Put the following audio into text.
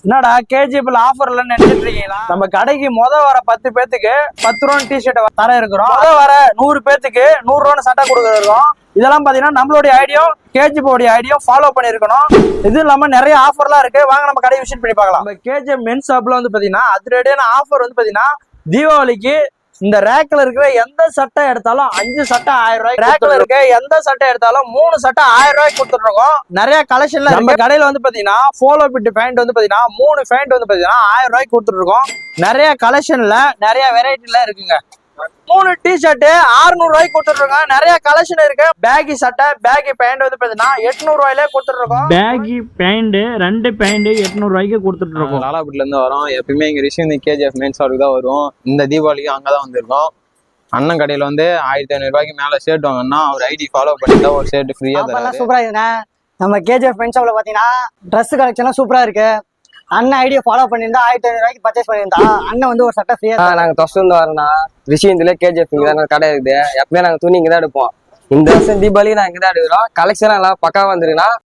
என்னடா கேஜிஎஃப்ல ஆஃபர்ல நினைச்சிட்டு இருக்கீங்களா? நம்ம கடைக்கு வர 10 பேத்துக்கு 10 ரூபா டிஷர்ட் தர இருக்கிறோம். வர 100 பேத்துக்கு 100 ரூபா சட்டை கொடுக்கறோம். இதெல்லாம் பாத்தீங்கன்னா நம்மளுடைய ஐடியா கேஜிஎஃப் ஐடியா ஃபாலோ பண்ணிருக்கணும். இது இல்லாம நிறைய ஆஃபர்லாம் இருக்கு. வாங்க நம்ம கடையை விசிட் பண்ணி பார்க்கலாம். நம்ம கேஜிஎஃப் மென்ஸ் ஷாப்ல வந்து பாத்தீங்கன்னா அதிரடியான ஆஃபர் வந்து பாத்தீங்கன்னா தீபாவளிக்கு இந்த ரேக்ல இருக்கிற எந்த சட்டை எடுத்தாலும் 5 சட்டை 1000 ரூபாய், ரேக்ல இருக்க எந்த சட்டை எடுத்தாலும் 3 சட்டை 1000 ரூபாய்க்கு கொடுத்துட்டு இருக்கோம். நிறைய கலெக்ஷன்ல நம்ம கடையில வந்து பாத்தீங்கன்னா போலோ பிட் பேண்ட் வந்து பாத்தீங்கன்னா 3 பேண்ட் வந்து பாத்தீங்கன்னா 1000 ரூபாய்க்கு கொடுத்துட்டு இருக்கோம். நிறைய கலெக்ஷன்ல நிறைய வெரைட்டில இருக்குங்க. 3 டிஷர்ட் 600 ரூபாய்க்கு கொடுத்துருக்கோங்க. நிறைய கலெக்ஷன் இருக்கு. பேகி சட்டை பேகி பேண்ட் வந்து பாத்தீங்கன்னா 800 ரூபாயிலே கொடுத்துட்டு இருக்கோம். பேகி பேண்ட் 2 பேண்ட் 800 ரூபாய்க்கு கொடுத்துட்டு இருக்கோம். லாலாபுட்ல இருந்து வரோம். எப்பயுமே இங்க ரிஷி இந்த கேஜிஎஃப் மென்ஸ் ஷாப்புக்கு தான் வரும். இந்த தீபாவளிக்கு அங்கதான் வந்திருக்கோம். அண்ணன் கடையில வந்து 1500 ரூபாய்க்கு மேல ஷர்ட் வாங்கினா அவர் ஐடி ஃபாலோ பண்ணிட்டா ஒரு ஷர்ட் ஃப்ரீயா தராரு. சூப்பரா இருக்குண்ணே. நம்ம கேஜிஎஃப் மென்ஸ் ஷாப்ல பாத்தீங்கன்னா ட்ரெஸ் கலெக்ஷன்லாம் சூப்பரா இருக்கு. அண்ணன் ஐடியா ஃபாலோ பண்ணியிருந்தா 1500 ரூபாய்க்கு பர்ச்சேஸ் பண்ணியிருந்தா அண்ணன் வந்து ஒரு சட்டை ஃப்ரீயா. நாங்க தொஸ்ட் வந்து வரோம்னா விஷயத்துல கேஜிஎஃப் இங்க தான் கடை இருக்குது. எப்பவுமே நாங்க துணி இங்கதான் எடுப்போம். இந்த வருஷம் தீபாவளி நாங்க இங்கதான் எடுக்கிறோம். கலெக்ஷன் எல்லாம் பக்கா வந்துருக்குன்னா